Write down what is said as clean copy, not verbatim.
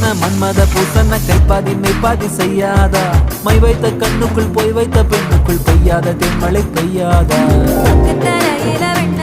பூசன மன்மத பூசன கைப்பாதி மெய்ப்பாதி செய்யாதா my வைத்த கண்ணுக்குள் போய் வைத்த பெண்ணுக்குள் பெய்யாத தென்மழை பெய்யாதா தரையில வெண்ண